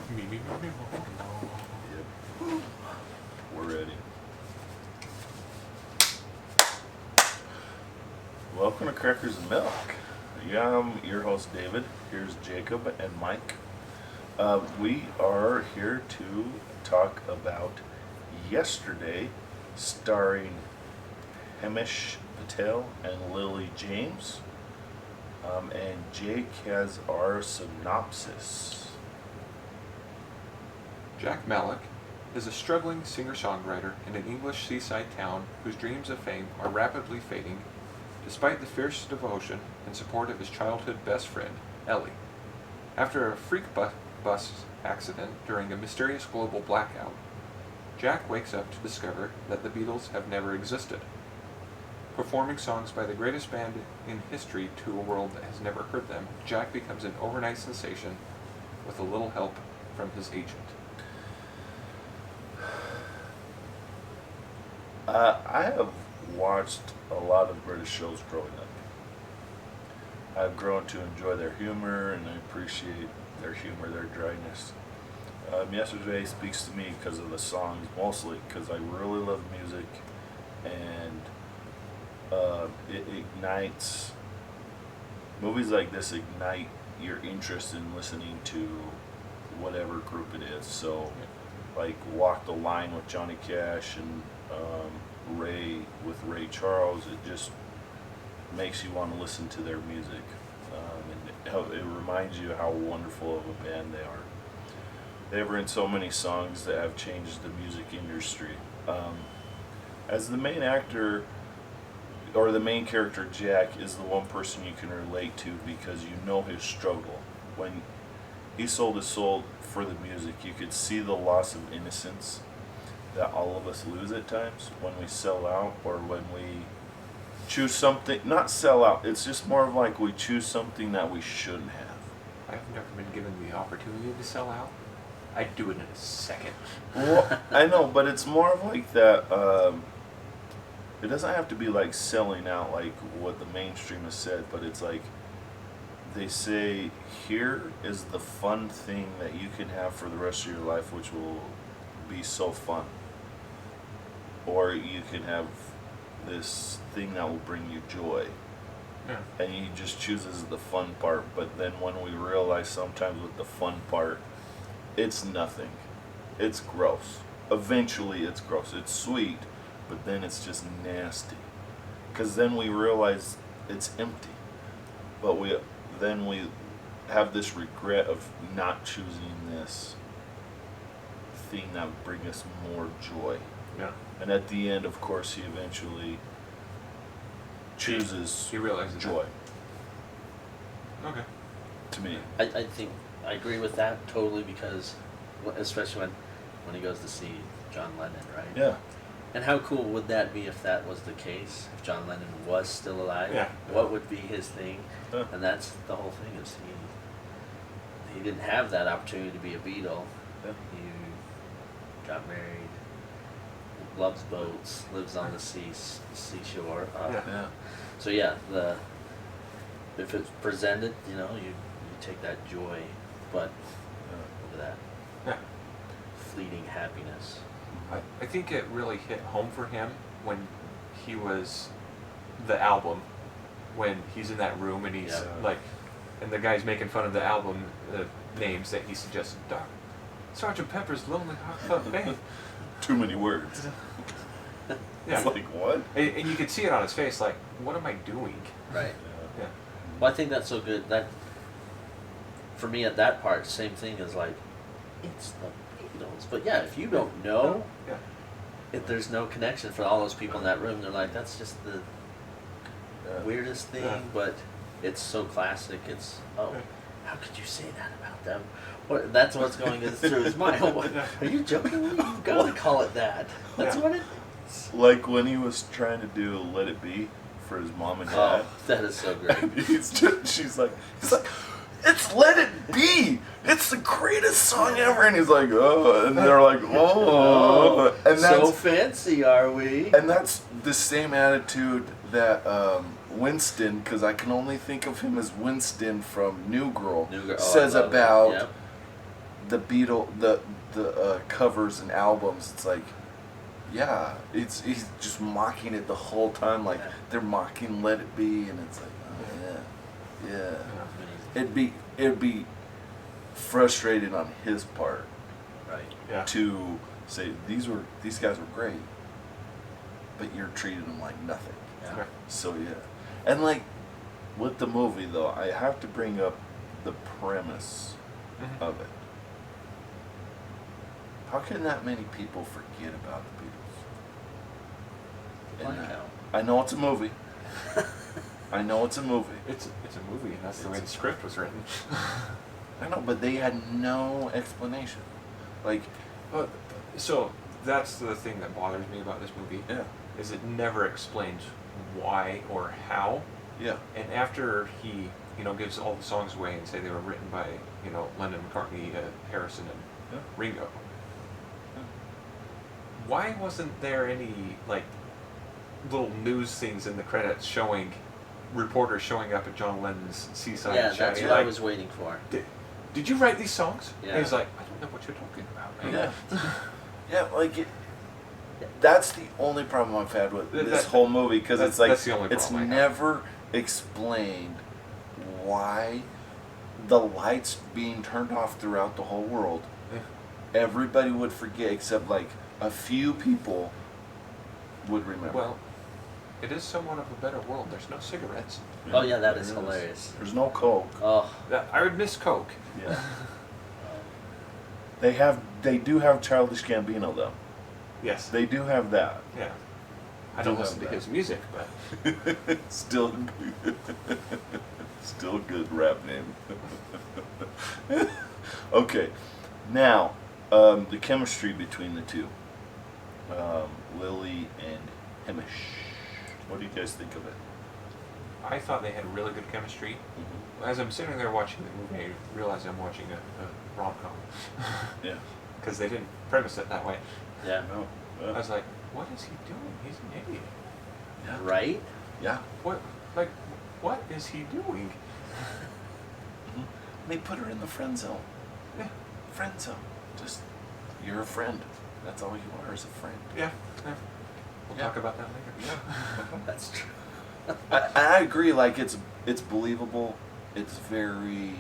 Yep. We're ready. Welcome to Crackers and Milk. Yeah, I'm your host David. Here's Jacob and Mike. We are here to talk about Yesterday, starring Hemish Patel and Lily James. And Jake has our synopsis. Jack Malik is a struggling singer-songwriter in an English seaside town whose dreams of fame are rapidly fading, despite the fierce devotion and support of his childhood best friend, Ellie. After a freak bus accident during a mysterious global blackout, Jack wakes up to discover that the Beatles have never existed. Performing songs by the greatest band in history to a world that has never heard them, Jack becomes an overnight sensation with a little help from his agent. I have watched a lot of British shows growing up. I've grown to enjoy their humor, and I appreciate their humor, their dryness. Yesterday speaks to me because of the songs, mostly because I really love music, and it ignites, movies like this ignite your interest in listening to whatever group it is. So, like Walk the Line with Johnny Cash and Ray with Ray Charles, it just makes you want to listen to their music, and it reminds you how wonderful of a band they are. They've written so many songs that have changed the music industry. As the main actor, or the main character, Jack is the one person you can relate to because you know his struggle. When he sold his soul for the music, you could see the loss of innocence that all of us lose at times when we sell out, or when we choose something, not sell out, it's just more of like we choose something that we shouldn't have. I've never been given the opportunity to sell out. I'd do it in a second. Well, I know, but it's more of like that, it doesn't have to be like selling out like what the mainstream has said, but it's like they say, here is the fun thing that you can have for the rest of your life, which will be so fun. Or you can have this thing that will bring you joy. Yeah. And you just chooses the fun part, but then when we realize sometimes with the fun part, it's nothing. It's gross. Eventually it's gross. It's sweet, but then it's just nasty. Because then we realize it's empty. But we have this regret of not choosing this thing that would bring us more joy. Yeah. And at the end, of course, he eventually chooses He realizes joy. that. Okay. To me. I think I agree with that totally, because especially when he goes to see John Lennon, right? Yeah. And how cool would that be if that was the case? If John Lennon was still alive, Yeah. what would be his thing? Huh. And that's the whole thing, is he didn't have that opportunity to be a Beatle. Yeah. He got married, loves boats, lives on the seashore. Yeah. So yeah, if it's presented, you take that joy, but look at that Yeah. fleeting happiness. I think it really hit home for him when he was the album, when he's in that room and he's Yeah. like, and the guy's making fun of the album names that he suggested. Sgt. Pepper's Lonely Hearts Club Band. Too many words. Yeah. It's like, what? And you could see it on his face, like, what am I doing? Right. Yeah. Well, I think that's so good. That, for me, at that part, same thing as like, it's the Beatles. But yeah, if you don't know, Yeah. if there's no connection for all those people in that room, they're like, that's just the weirdest thing. Yeah. But it's so classic. It's Yeah. how could you say that about them? What? That's what's going through his mind. Are you joking with me? You've got to call it that. That's Yeah. what it. Like when he was trying to do Let It Be for his mom and dad. Oh, that is so great. He's like, it's Let It Be. It's the greatest song ever. And he's like, oh, and they're like, oh, and that's so fancy, are we? And that's the same attitude that Winston, because I can only think of him as Winston from New Girl, New Girl. says I love about that. Yep. the covers and albums. It's like, yeah, he's just mocking it the whole time. Like they're mocking "Let It Be," and it's like, oh yeah. It'd be frustrating on his part, Right. Yeah. to say these guys were great, but you're treating them like nothing. Yeah. Okay. So yeah, and like with the movie though, I have to bring up the premise Mhm. of it. How can that many people forget about the Beatles? And, Blackout. I know it's a movie. I know it's a movie. It's a movie, and that's the way the script was written. I know, but they had no explanation. Like, So that's the thing that bothers me about this movie. yeah, Is it never explains why or how. yeah, And after he, gives all the songs away and say they were written by, Lennon, McCartney, Harrison, and yeah. Ringo, why wasn't there any, little news things in the credits showing reporters showing up at John Lennon's Seaside Yeah, Shack? that's what I was waiting for. Did you write these songs? Yeah. And he's like, I don't know what you're talking about, man. Yeah. Yeah, like that's the only problem I've had with this That- whole movie, because that's- it's like that's the only it's problem I have. never explained why the lights being turned off throughout the whole world. Yeah. Everybody would forget, except like a few people would remember. Well, it is somewhat of a better world. There's no cigarettes. Oh yeah, that is There hilarious. There's no Coke. Oh, I would miss Coke. Yeah. They do have Childish Gambino though. Yes. They do have that. Yeah. I don't Do listen to have his music, but Still good rap name. Okay, now the chemistry between the two, Lily and Hamish. What do you guys think of it? I thought they had really good chemistry. As I'm sitting there watching the movie, I realized I'm watching a rom-com. Yeah. Because they didn't premise it that way. yeah. No. I was like, what is he doing? He's an idiot. Yeah. Right? Yeah. What is he doing? They put her in the friend zone. Yeah. Friend zone. Just you're a friend. That's all you are, is a friend. Yeah. We'll Yeah. talk about that later. Yeah. That's true. I agree. Like it's believable. It's very.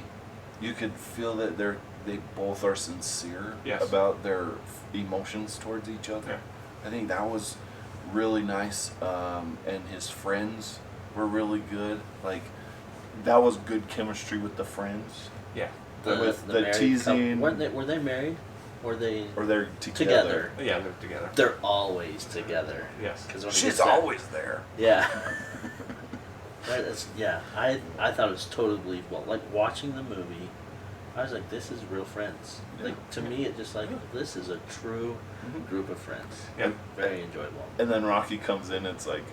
You could feel that they both are sincere Yes. about their emotions towards each other. Yeah. I think that was really nice. And his friends were really good. Like that was good chemistry with the friends. Yeah. With the married teasing. couple. Were they married? Or they Or they're together. Yeah, they're together. They're always together. Yes. 'Cause when it She's gets that- always there. Yeah. Right, yeah, I thought it was totally believable. Like watching the movie, I was like, this is real friends. Yeah. Like to me, it just like this is a true Mhm. group of friends. Yeah. Very enjoyable. And then Rocky comes in. It's like,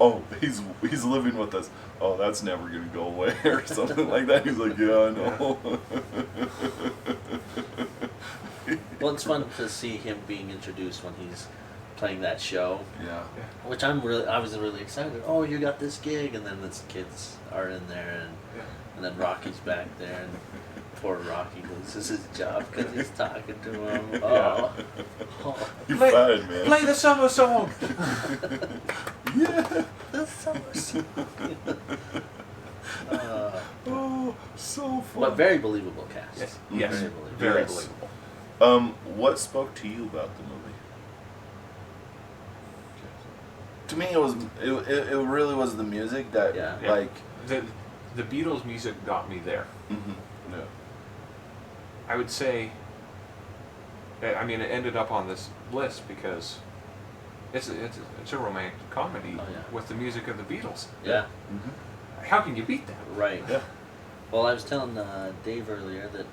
oh, he's living with us. Oh, that's never gonna go away, or something like that. He's like, yeah, I know. Well, it's fun to see him being introduced when he's playing that show, Yeah. which I was really excited. Oh, you got this gig, and then the kids are in there, and then Rocky's back there, and poor Rocky loses his job because he's talking to him. Oh, oh. You're fine, man. Play the summer song. Yeah. The summer song. Oh, so fun. But very believable cast. Yes. Mhm. Yes. Very believable. Very Yes. believable. What spoke to you about the movie? To me, it really was the music that Yeah. Yeah. like. The Beatles music got me there. Yeah. I would say, I mean, it ended up on this list because it's a romantic comedy Oh, yeah. with the music of the Beatles. Yeah. How can you beat that? Right. Yeah. Well, I was telling Dave earlier that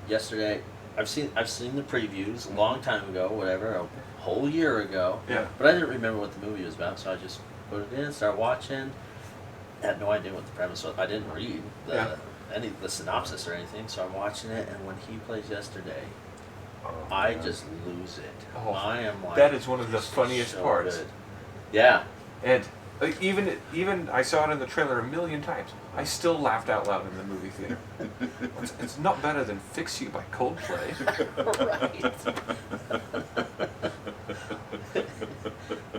yesterday I've seen the previews a long time ago, whatever, a whole year ago. Yeah. But I didn't remember what the movie was about, so I just put it in, started watching. Had no idea what the premise was. I didn't read the synopsis or anything, so I'm watching it. And when he plays Yesterday, Oh, I man. just lose it. Oh, I am like, that is one of the this is funniest so parts. good. Yeah. And Like, even I saw it in the trailer a million times. I still laughed out loud in the movie theater. It's not better than "Fix You" by Coldplay. Right.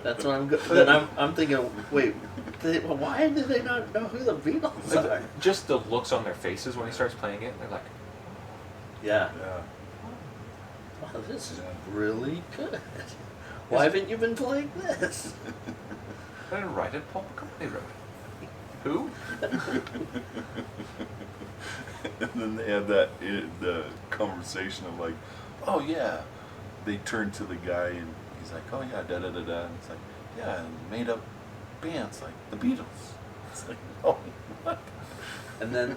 That's what then I'm thinking. Wait, why do they not know who the Beatles Like, are? just the looks on their faces when he starts playing it, they're like, Yeah. Yeah. Wow, this is Yeah. really good. Why haven't you been playing this? "I didn't write it, Paul McCartney wrote it." Who? And then they had the conversation of like, oh yeah, they turned to the guy and he's like, oh yeah, da da da da. And it's like, yeah, and made up bands like the Beatles. It's like, oh, what? And then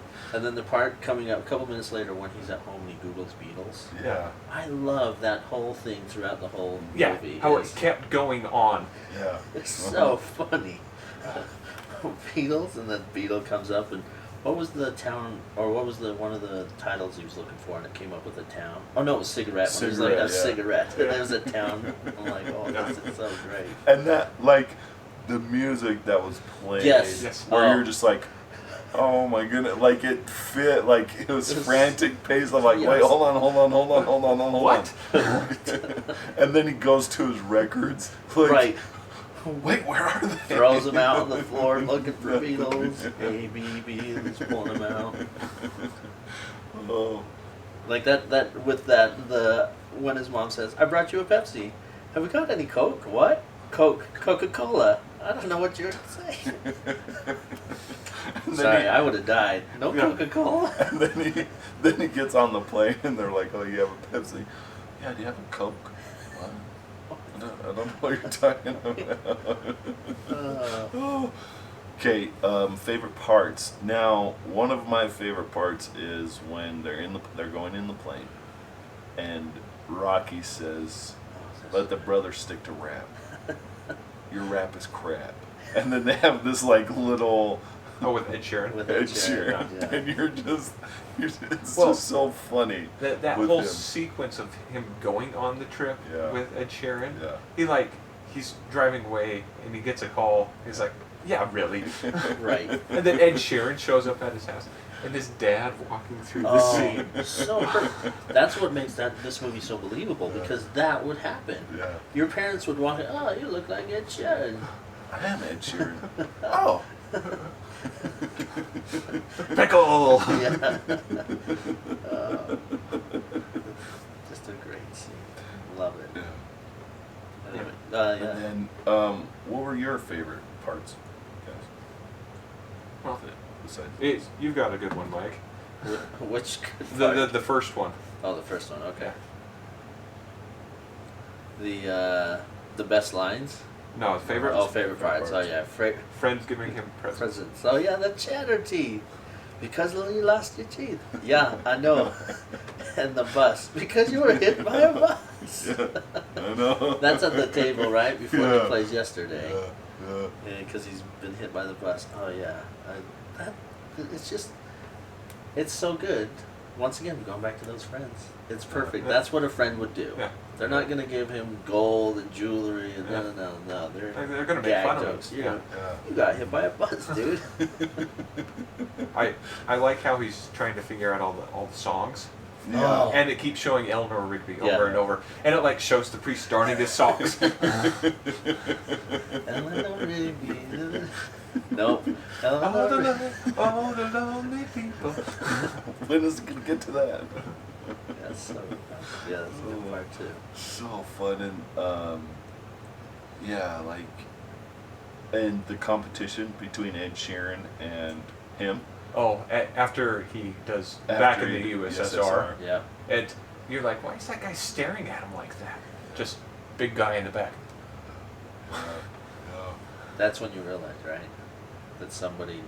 the part coming up a couple minutes later when he's at home and he Googles Beatles. Yeah, I love that whole thing throughout the whole Yeah, movie. how it kept going on. yeah. It's so funny. Beatles, and then Beatle comes up, and what was the town, or what was one of the titles he was looking for, and it came up with a town? Oh no, it was cigarette. When it was like a cigarette, and it was a town. I'm like, oh, this is so great. And that, like, the music that was played, Yes. where Oh. you're just like, oh my goodness, like it fit, like it was It was- frantic pace. I'm like, Yes. wait, hold on. What? And then he goes to his records, like, Right. wait, where are they? Throws them out on the floor looking for Beatles. A, B, Beatles, pulling them out. Oh, Like that when his mom says, I brought you a Pepsi. Have we got any Coke? What? Coke. Coca-Cola. I don't know what you're saying. And then Sorry, he- I would have died. No Yeah. Coca-Cola. And then he gets on the plane and they're like, oh, you have a Pepsi? Yeah, do you have a Coke? What? I don't know what you're talking about. Oh. Okay, favorite parts. Now, one of my favorite parts is when they're going in the plane, and Rocky says, "Let the brothers stick to rap. Your rap is crap." And then they have this like little Oh, with Ed Sheeran. With Ed Ed Sheeran, Sheeran, yeah. and it's Well, just so funny. That with whole him. sequence of him going on the trip Yeah. with Ed Sheeran, Yeah. he's driving away and he gets a call. He's like, yeah, really. Right. And then Ed Sheeran shows up at his house, and his dad walking through the Oh, scene. so perfect. That's what makes this movie so believable, because that would happen. Yeah. Your parents would walk in, oh, you look like Ed Sheeran. I am Ed Sheeran. Oh. Pickle! Yeah. Just a great scene. Love it. Yeah. Anyway, And yeah. then, what were your favorite parts, guys? Well, Besides It, you've got a good one, Mike. Which good part? The first one. Oh, the first one. Okay. The best lines. No, favorite. Oh, favorite parts. Oh yeah, Friends giving him presents. presents. Oh yeah, the cheddar teeth. Because you lost your teeth. Yeah, I know. And the bus. Because you were hit by a bus. Yeah, I know. That's at the table, right? Before Yeah. he plays yesterday. Yeah. Because he's been hit by the bus. Oh yeah. It's so good. Once again, going back to those friends. It's perfect. Yeah. That's what a friend would do. Yeah. They're not going to give him gold and jewelry and Yeah. no. They're They're gonna make gag fun of jokes. him. You Yeah. know, Yeah. you got hit by a bus, dude. I like how he's trying to figure out all the songs. Yeah. Oh. And it keeps showing Eleanor Rigby Yeah. over and over. And it like shows the priest starting his songs. Eleanor Rigby. Nope. all, Eleanor the Rigby. all the lonely people. When is it gonna get to that? That's so fun. Yeah, that's a good part too. So fun and yeah, like, and the competition between Ed Sheeran and him. Oh, after he does After back in he- the USSR. Yeah. And you're like, why is that guy staring at him like that? Just big guy in the back. Yeah. That's when you realize, right? That somebody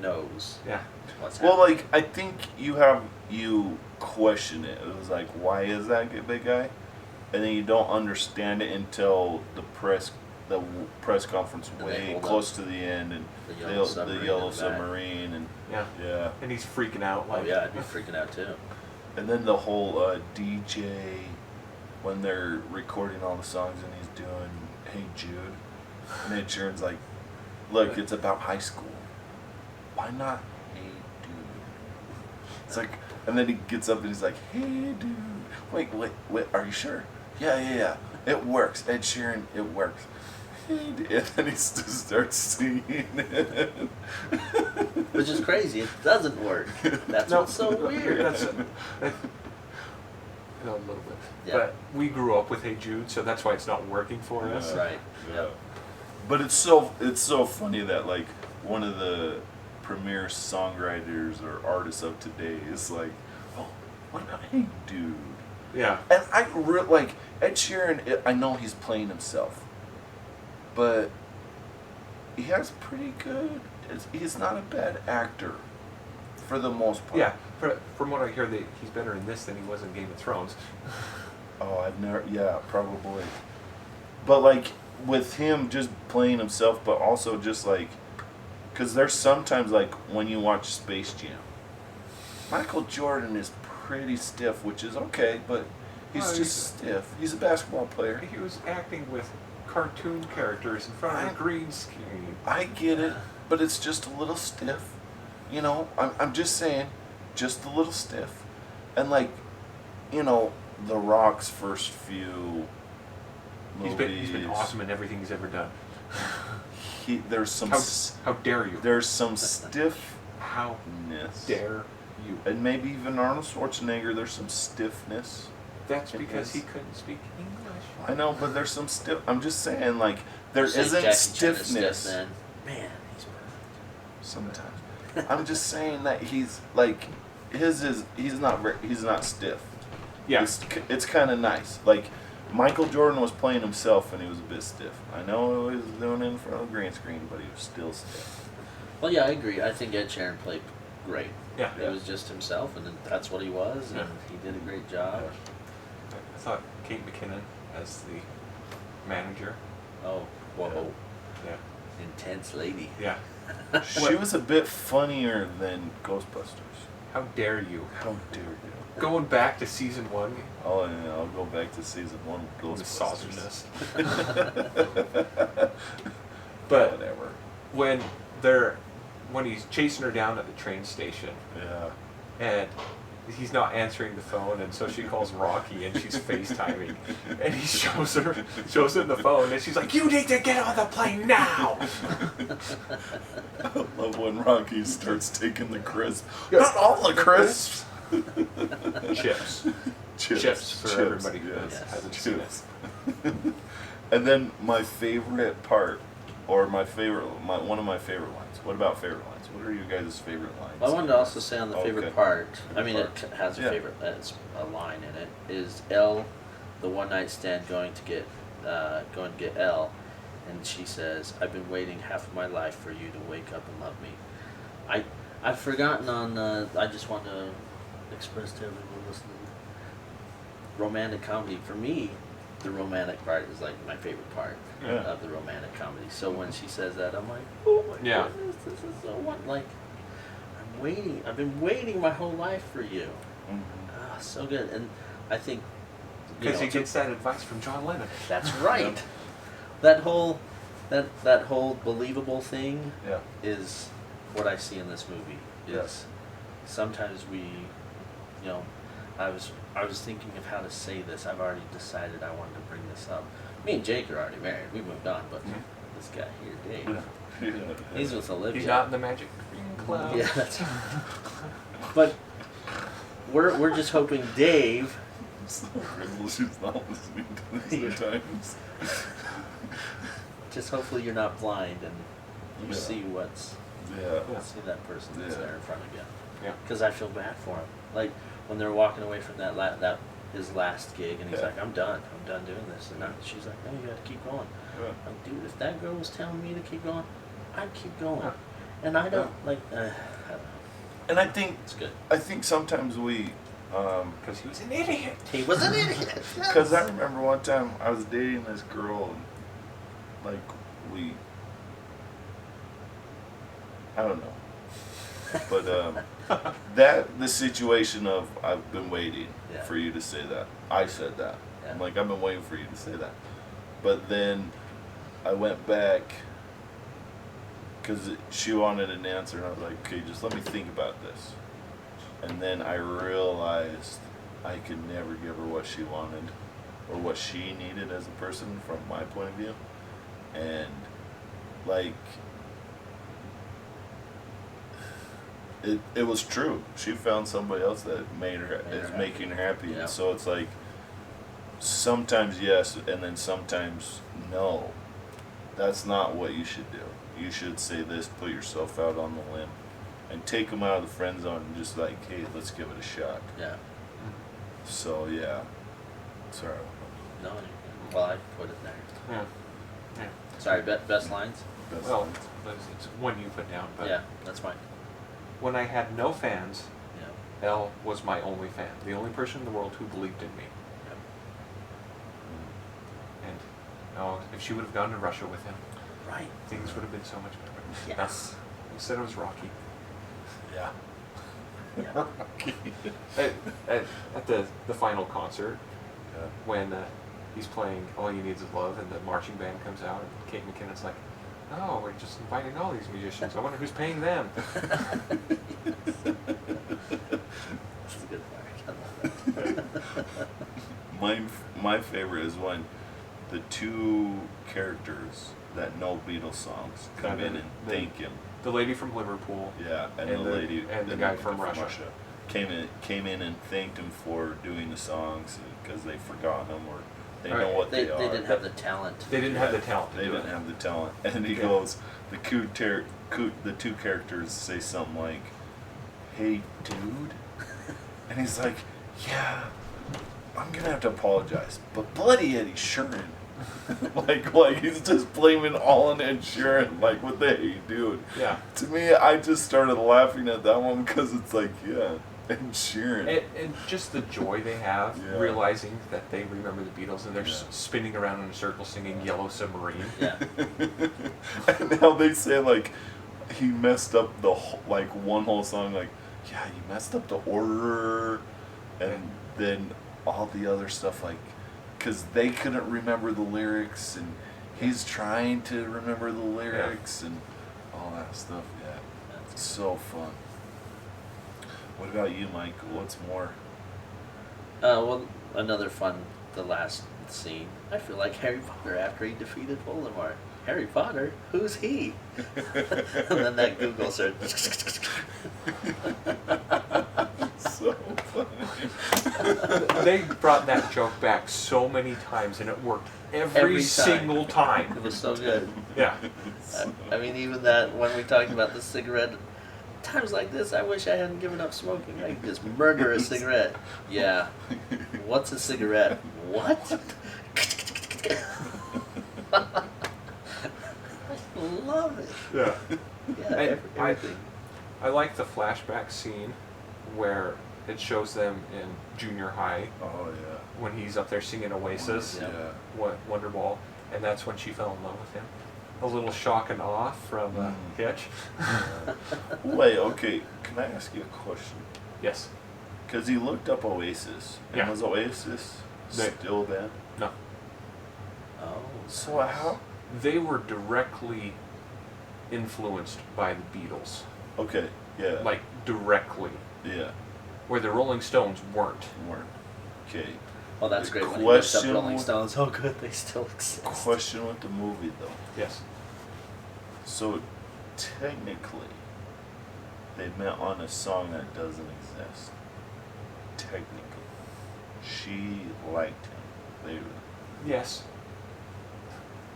knows Yeah. what's Well, happening. like, I think you question it. It was like, why is that big guy? And then you don't understand it until the press conference And they way hold close up to the end, and the yellow submarine the yellow in the back. submarine, and Yeah. yeah, And he's freaking out. Oh Like, yeah, I'd be freaking out too. and then the whole DJ when they're recording all the songs and he's doing "Hey Jude," and Ed Sheeran's like, Look, it's about high school. Why not? Hey, dude. It's like, and then he gets up and he's like, hey, dude. Wait, are you sure? Yeah. It works. Ed Sheeran, it works. Hey, dude. And then he just starts singing it. Which is crazy. It doesn't work. That's what's so weird. A little bit. Yeah. But we grew up with Hey Jude, so that's why it's not working for us. Right. Yeah. But it's so funny that like one of the premier songwriters or artists of today is like, oh, what about Hey Dude? Yeah. And I like Ed Sheeran. I know he's playing himself, but he has pretty good. He's not a bad actor, for the most part. Yeah. From what I hear, he's better in this than he was in Game of Thrones. Oh, I've never. Yeah, probably. But like with him just playing himself, but also just like, because there's sometimes like when you watch Space Jam, Michael Jordan is pretty stiff, which is okay, but he's just stiff. He's a basketball player. He was acting with cartoon characters in front of a green screen. I get it, but it's just a little stiff. You know, I'm just saying, just a little stiff. And like, you know, The Rock's first few movies. He's been awesome in everything he's ever done. There's some. How dare you? There's some stiffness. How dare you? And maybe even Arnold Schwarzenegger. There's some stiffness. That's because he couldn't speak English. I know, but there's some stiff. I'm just saying, like there isn't Jackie Chan is stiffness. stiff, then. Man, he's perfect. Sometimes. I'm just saying that he's like he's not stiff. Yeah. It's kind of nice. Like Michael Jordan was playing himself and he was a bit stiff. I know he was doing it in front of a green screen, but he was still stiff. Well, yeah, I agree. I think Ed Sheeran played great. Yeah. He was just himself, and that's what he was, and he did a great job. I thought Kate McKinnon as the manager. Oh, whoa. Yeah. Intense lady. Yeah. She was a bit funnier than Ghostbusters. How dare you? How dare you? Going back to season 1. Oh yeah, I'll go back to season 1 of The Ghostbusters. sauciness. But Whatever. when he's chasing her down at the train station, Yeah. and he's not answering the phone, and so she calls Rocky, and she's FaceTiming, and he shows her the phone, and she's like, "You need to get on the plane now!" I love when Rocky starts taking the crisp. Not all the crisps. Chips for everybody who hasn't seen it. And then my favorite part, or one of my favorite lines. What about favorite lines? What are you guys' favorite lines? I wanted to also say on the favorite part. I mean, it has a Yeah. it's a line in it. Is Elle, the one night stand, going to get Elle, and she says, "I've been waiting half of my life for you to wake up and love me." I've forgotten on. I just want to express to everyone listening. Romantic comedy for me, the romantic part is like my favorite part of the romantic comedy. So when she says that, I'm like, oh my goodness, this is so what like. I've been waiting my whole life for you. Mm-hmm. So good. And I think Because he gets that advice from John Lennon. that's right. That whole believable thing is what I see in this movie. Is sometimes I was thinking of how to say this. I've already decided I wanted to bring this up. Me and Jake are already married. We moved on, but this guy here, Dave, he's with Olivia. He's not in the Magic Green Club. Yeah, that's right. But we're just hoping Dave. So grateful she's not listening to this sometimes. Just hopefully you're not blind and you see see that person that's there in front of you. Yeah. Because I feel bad for him. Like when they're walking away from that his last gig, and he's like, I'm done doing this, and she's like, no, you got to keep going. Like, dude, if that girl was telling me to keep going, I'd keep going. And I don't I don't know. And I think It's good. I think sometimes we. Because he was an idiot. He was an idiot. Because I remember one time I was dating this girl, and like I don't know, but the situation of I've been waiting for you to say that. I said that. Yeah. I'm like, I've been waiting for you to say that. But then I went back because she wanted an answer, and I was like, okay, just let me think about this. And then I realized I could never give her what she wanted or what she needed as a person from my point of view. And like it was true. She found somebody else that is making her happy. Yeah. And so it's like sometimes yes, and then sometimes no. That's not what you should do. You should say this, put yourself out on the limb, and take them out of the friend zone and just like, hey, let's give it a shot. Yeah. So yeah. Sorry. No. Well, I put it there. Yeah. Yeah. Sorry. Best lines. Best Well, lines. it's one you put down, but Yeah, that's fine. when I had no fans, Yeah. Elle was my only fan, the only person in the world who believed in me. And if she would have gone to Russia with him, Right. things would have been so much better. Yes. Instead, it was Rocky. Yeah. Yeah. At the final concert, Yeah. when he's playing All You Need Is Love and the marching band comes out, and Kate McKinnon's like, oh, we're just inviting all these musicians. I wonder who's paying them. That's a good part. I love that. My favorite is when the two characters that know Beatles songs come in and thank him. The lady from Liverpool. Yeah, and And the the- lady and the guy from Russia. came in and thanked him for doing the songs because they've forgotten them or they Right. know what They they are. didn't have the talent. They didn't have the talent to They do didn't it. have the talent, and he Yeah. goes. The two characters say something like, "Hey, dude," and he's like, "Yeah, I'm gonna have to apologize, but bloody Eddie Sheeran." like he's just blaming all on Ed Sheeran, like with the "Hey, dude." Yeah. To me, I just started laughing at that one because it's like, yeah, Ed Sheeran. And just the joy they have Yeah. realizing that they remember the Beatles and they're Yeah. spinning around in a circle singing Yellow Submarine. Yeah. And now they say like he messed up the like one whole song, like, yeah, you messed up the order, and then all the other stuff, like, because they couldn't remember the lyrics and he's trying to remember the lyrics and all that stuff. Yeah, it's so fun. What about you, Mike? What's more? Well, another fun, the last scene. I feel like Harry Potter after he defeated Voldemort. Harry Potter? Who's he? And then that Google search. So funny. They brought that joke back so many times and it worked every Every time. single time. It was so good. Yeah. I mean, even that when we talked about the cigarette. Times like this, I wish I hadn't given up smoking. I could just murder a cigarette. Yeah. What's a cigarette? What? I love it. Yeah. Yeah, everything. I like the flashback scene where it shows them in junior high Oh yeah. when he's up there singing Oasis, Yeah. Wonderball, and that's when she fell in love with him. A little shock and awe from Hitch. Wait, okay. Can I ask you a question? Yes. Because he looked up Oasis, and Yeah. was Oasis They- still then? No. Oh. So how? They were directly influenced by the Beatles. Okay, yeah. Like, directly. Yeah, Where the Rolling Stones weren't. weren't. Okay. Well, that's The great when he looks up question Rolling was- Stones. Oh, good, they still exist. Question with the movie though. Yes. So technically, they met on a song that doesn't exist. Technically, she liked him. Yes.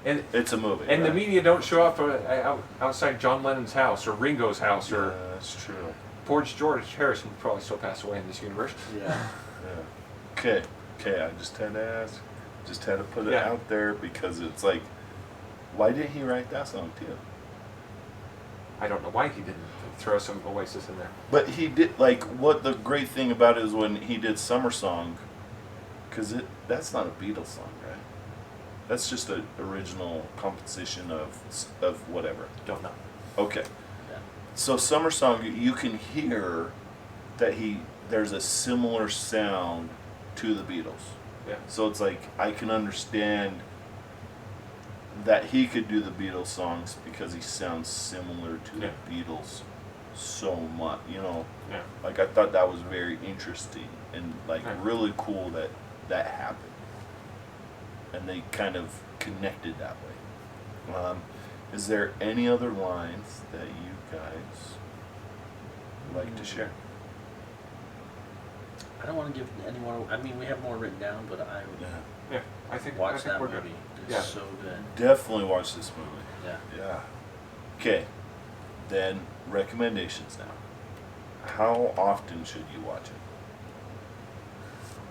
And It's a movie. and the right? media don't show up outside John Lennon's house or Ringo's house Yeah, or that's true. poor George Harrison would probably still pass away in this universe. Yeah. Yeah. Okay. Okay. I just had to ask. Just had to put it Yeah. out there because it's like, why didn't he write that song too? I don't know why he didn't throw some Oasis in there. But he did, like, what the great thing about it is when he did Summer Song, because that's not a Beatles song, right? That's just an original composition of whatever. Don't know. Okay. Yeah. So Summer Song, you can hear that there's a similar sound to the Beatles. Yeah. So it's like, I can understand that he could do the Beatles songs because he sounds similar to Yeah. the Beatles so much. You know, Yeah. like I thought that was very interesting and like Yeah. really cool that that happened, and they kind of connected that way. Is there any other lines that you guys would like to share? I don't want to give any more. I mean, we have more written down, but I would Yeah. I think watch that we're movie. good. It's Yeah. so good. Definitely watch this movie. Yeah. Yeah. Okay. Then recommendations now. How often should you watch it?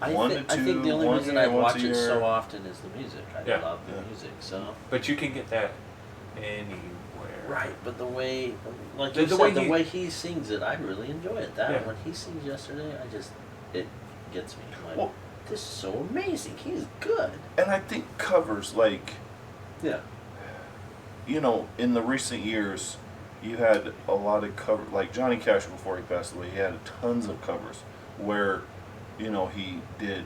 I, One to I think the two, only one reason year, I once watch a it year. so often is the music. I Yeah. love the Yeah. music. So But you can get that anywhere. right, but the way, like The you said, way the he- way he sings it, I really enjoy it. That Yeah. when he sings yesterday, it gets me. I'm like, Well- this is so amazing. He's good. And I think covers like, Yeah. you know, in the recent years, you had a lot of cover, like Johnny Cash before he passed away, he had tons of covers where, you know, he did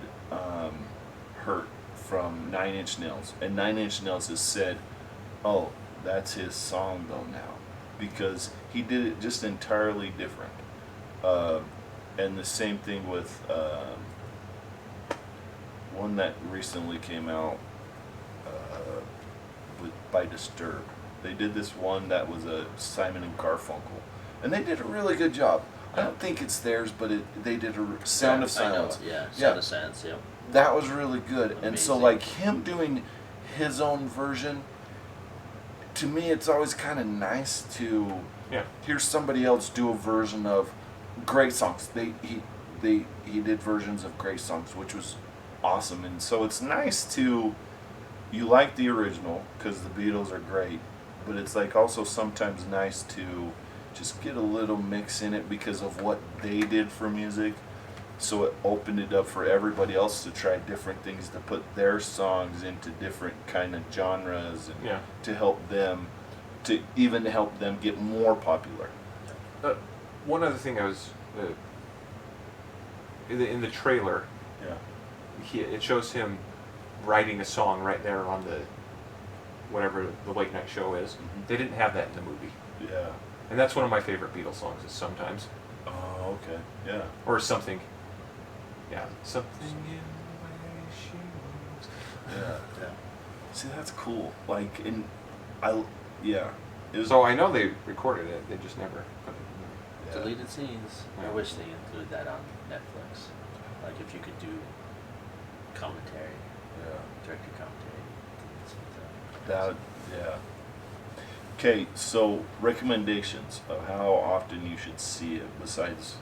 Hurt from 9 Inch Nails, and 9 Inch Nails has said, oh, that's his song though now, because he did it just entirely different. And the same thing with one that recently came out by Disturbed. They did this one that was a Simon and Garfunkel, and they did a really good job. I don't think it's theirs, but they did a Sound of I know, Silence. yeah. Sound Yeah. of Silence. Yep. That was really good. And so, Amazing. like, him doing his own version, to me, it's always kind of nice to Yeah. hear somebody else do a version of great songs. He did versions of great songs, which was awesome. And so it's nice to, you like the original because the Beatles are great, but it's like also sometimes nice to just get a little mix in it because of what they did for music. So it opened it up for everybody else to try different things, to put their songs into different kind of genres, and Yeah. to help them, to even help them get more popular. One other thing I was in the trailer, Yeah. it shows him writing a song right there on the whatever the late night show is. Mhm. They didn't have that in the movie, Yeah. and that's one of my favorite Beatles songs. Is Sometimes Oh, okay. Yeah. or something. Yeah, something in the way she moves. Yeah. Yeah. See, that's cool. Like, yeah. It was, So I know they recorded it. They just never put it in yeah. Deleted scenes. Yeah. I wish they included that on Netflix. Like if you could do commentary, Yeah. director commentary. deleted scenes, That, yeah. Okay, so recommendations of how often you should see it besides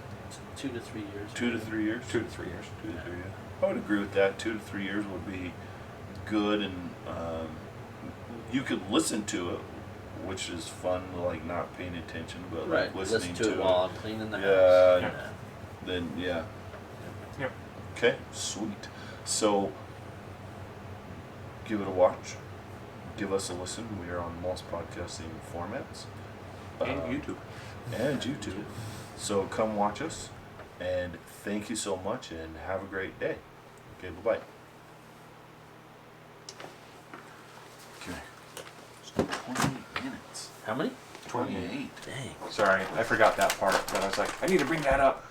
2 to 3 years. 2 to 3 years? there. 2 to 3 years. 2 to 3 years. I would agree with that. 2 to 3 years would be good, and you could listen to it, which is fun, like not paying attention, but Right. like listening Listen to it while I'm cleaning the Yeah. house. Then yeah. Yep. Okay, sweet. So give it a watch. Give us a listen. We are on most podcasting formats. And YouTube. And YouTube. So come watch us. And thank you so much and have a great day. Okay, bye-bye. Okay. It's 28 minutes. How many? 28. Dang. Sorry, I forgot that part, but I was like, I need to bring that up.